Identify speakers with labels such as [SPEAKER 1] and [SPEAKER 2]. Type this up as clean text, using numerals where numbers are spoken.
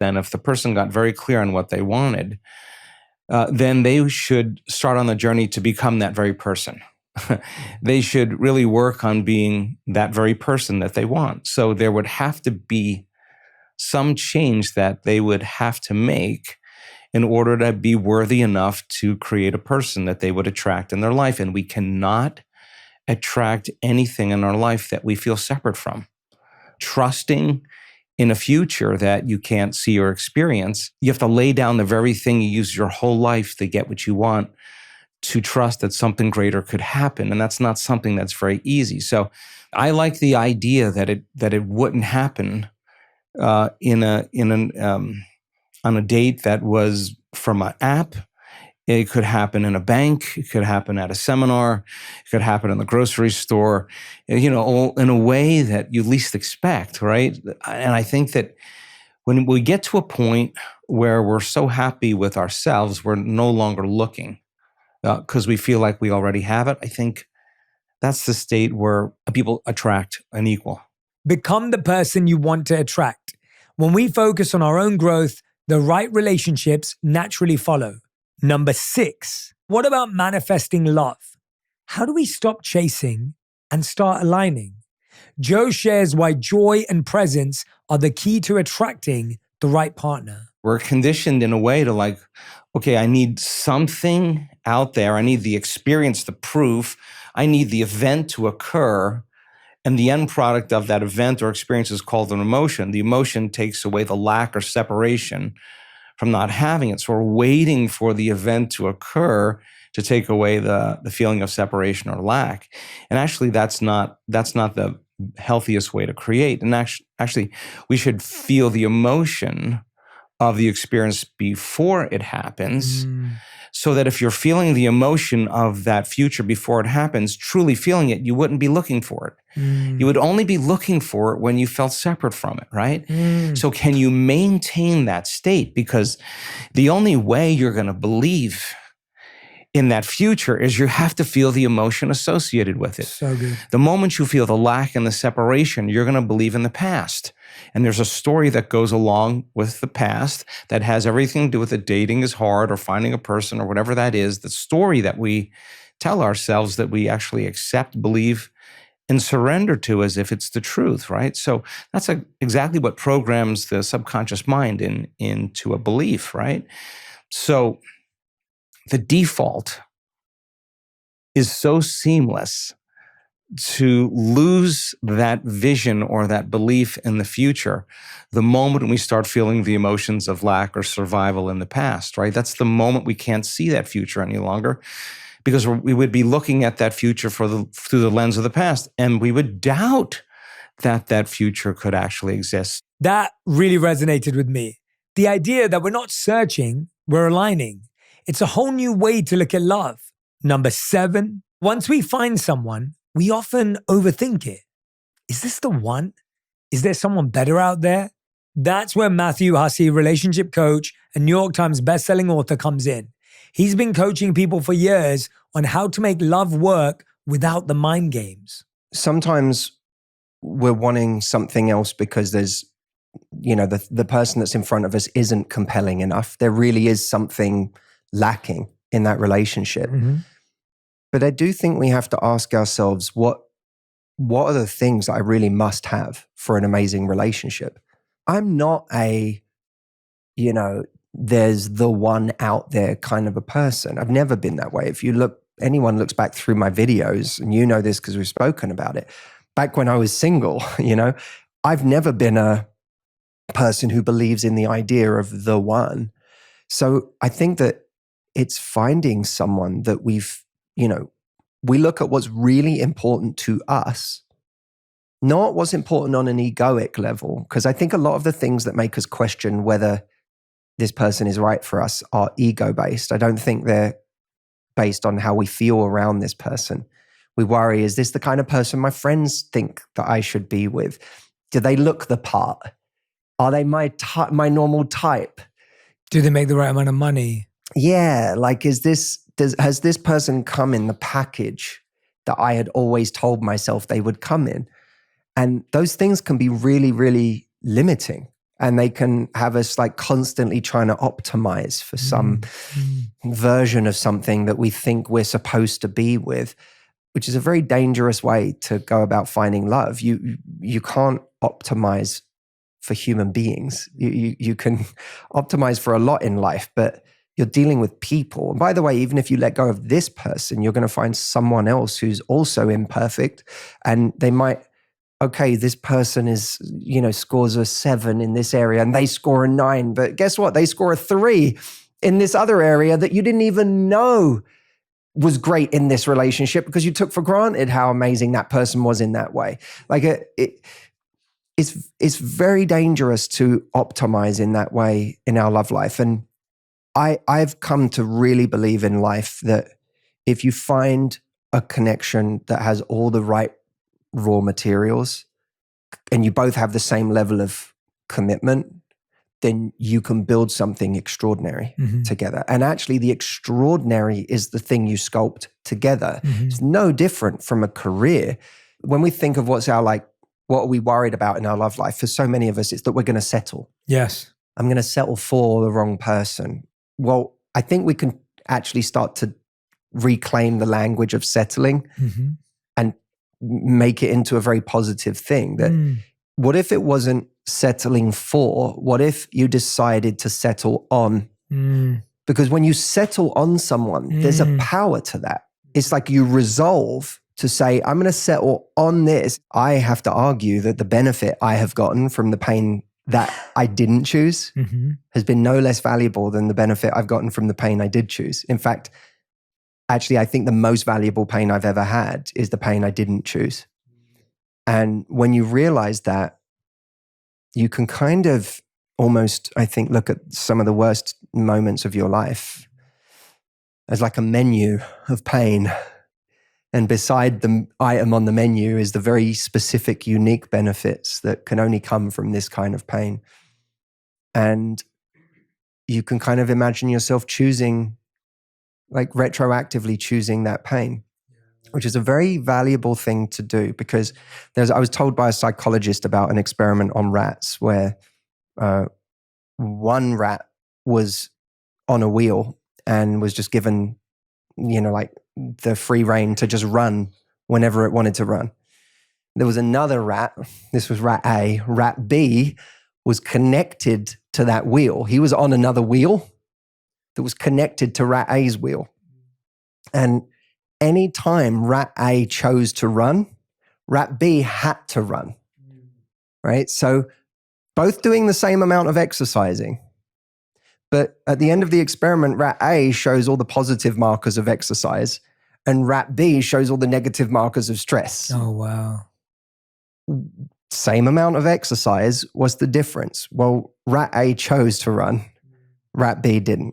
[SPEAKER 1] then if the person got very clear on what they wanted, then they should start on the journey to become that very person. They should really work on being that very person that they want. So there would have to be some change that they would have to make in order to be worthy enough to create a person that they would attract in their life. And we cannot attract anything in our life that we feel separate from. Trusting in a future that you can't see or experience, you have to lay down the very thing you use your whole life to get what you want, to trust that something greater could happen. And that's not something that's very easy. So I like the idea that it wouldn't happen on a date that was from an app. It could happen in a bank. It could happen at a seminar. It could happen in the grocery store, in a way that you least expect, right? And I think that when we get to a point where we're so happy with ourselves, we're no longer looking because we feel like we already have it. I think that's the state where people attract an equal.
[SPEAKER 2] Become the person you want to attract. When we focus on our own growth, the right relationships naturally follow. Number 6, what about manifesting love? How do we stop chasing and start aligning? Joe shares why joy and presence are the key to attracting the right partner.
[SPEAKER 1] We're conditioned in a way to okay, I need something out there. I need the experience, the proof. I need the event to occur. And the end product of that event or experience is called an emotion. The emotion takes away the lack or separation from not having it. So we're waiting for the event to occur to take away the feeling of separation or lack. And actually, that's not the healthiest way to create. And actually, we should feel the emotion of the experience before it happens. So that if you're feeling the emotion of that future before it happens, truly feeling it, you wouldn't be looking for it. You would only be looking for it when you felt separate from it, right? So can you maintain that state? Because the only way you're going to believe in that future is you have to feel the emotion associated with it.
[SPEAKER 2] So good.
[SPEAKER 1] The moment you feel the lack and the separation, you're going to believe in the past. And there's a story that goes along with the past that has everything to do with it. Dating is hard or finding a person or whatever that is. The story that we tell ourselves that we actually accept, believe, and surrender to as if it's the truth, right? So that's exactly what programs the subconscious mind into a belief, right? So the default is so seamless to lose that vision or that belief in the future the moment we start feeling the emotions of lack or survival in the past, right? That's the moment we can't see that future any longer because we would be looking at that future through the lens of the past, and we would doubt that future could actually exist.
[SPEAKER 2] That really resonated with me. The idea that we're not searching, we're aligning. It's a whole new way to look at love. Number 7, once we find someone, we often overthink it. Is this the one? Is there someone better out there? That's where Matthew Hussey, relationship coach and New York Times bestselling author, comes in. He's been coaching people for years on how to make love work without the mind games.
[SPEAKER 3] Sometimes we're wanting something else because there's, the person that's in front of us isn't compelling enough. There really is something lacking in that relationship. But I do think we have to ask ourselves, what are the things that I really must have for an amazing relationship? I'm not there's the one out there kind of a person. I've never been that way. If anyone looks back through my videos, and you know this because we've spoken about it, back when I was single, I've never been a person who believes in the idea of the one. So I think that it's finding someone that we look at what's really important to us, not what's important on an egoic level. Because I think a lot of the things that make us question whether this person is right for us are ego-based. I don't think they're based on how we feel around this person. We worry, is this the kind of person my friends think that I should be with? Do they look the part? Are they my normal type?
[SPEAKER 2] Do they make the right amount of money?
[SPEAKER 3] Yeah, has this person come in the package that I had always told myself they would come in? And those things can be really, really limiting. And they can have us like constantly trying to optimize for some version of something that we think we're supposed to be with, which is a very dangerous way to go about finding love. You can't optimize for human beings. You can optimize for a lot in life, but you're dealing with people. And by the way, even if you let go of this person, you're going to find someone else who's also imperfect, and they might, okay, this person is, scores a 7 in this area and they score a 9, but guess what? They score a 3 in this other area that you didn't even know was great in this relationship because you took for granted how amazing that person was in that way. Like it's very dangerous to optimize in that way in our love life. And I've come to really believe in life that if you find a connection that has all the right raw materials and you both have the same level of commitment, then you can build something extraordinary together. And actually the extraordinary is the thing you sculpt together. It's no different from a career. When we think of what are we worried about in our love life, for so many of us, it's that we're going to settle.
[SPEAKER 2] Yes.
[SPEAKER 3] I'm going to settle for the wrong person. Well, I think we can actually start to reclaim the language of settling and make it into a very positive thing. That what if it wasn't settling for? What if you decided to settle on? Because when you settle on someone, there's a power to that. It's like you resolve to say, I'm going to settle on this. I have to argue that the benefit I have gotten from the pain that I didn't choose has been no less valuable than the benefit I've gotten from the pain I did choose. In fact, actually, I think the most valuable pain I've ever had is the pain I didn't choose. And when you realize that, you can kind of almost, I think, look at some of the worst moments of your life as like a menu of pain. And beside the item on the menu is the very specific, unique benefits that can only come from this kind of pain. And you can kind of imagine yourself choosing, like retroactively choosing that pain, which is a very valuable thing to do, because I was told by a psychologist about an experiment on rats where one rat was on a wheel and was just given, like the free rein to just run whenever it wanted to run. There was another rat, this was rat A. Rat B was connected to that wheel. He was on another wheel that was connected to rat A's wheel. And anytime rat A chose to run, rat B had to run, right? So both doing the same amount of exercising. But at the end of the experiment, rat A shows all the positive markers of exercise and rat B shows all the negative markers of stress.
[SPEAKER 2] Oh, wow.
[SPEAKER 3] Same amount of exercise. What's the difference? Well, rat A chose to run, rat B didn't.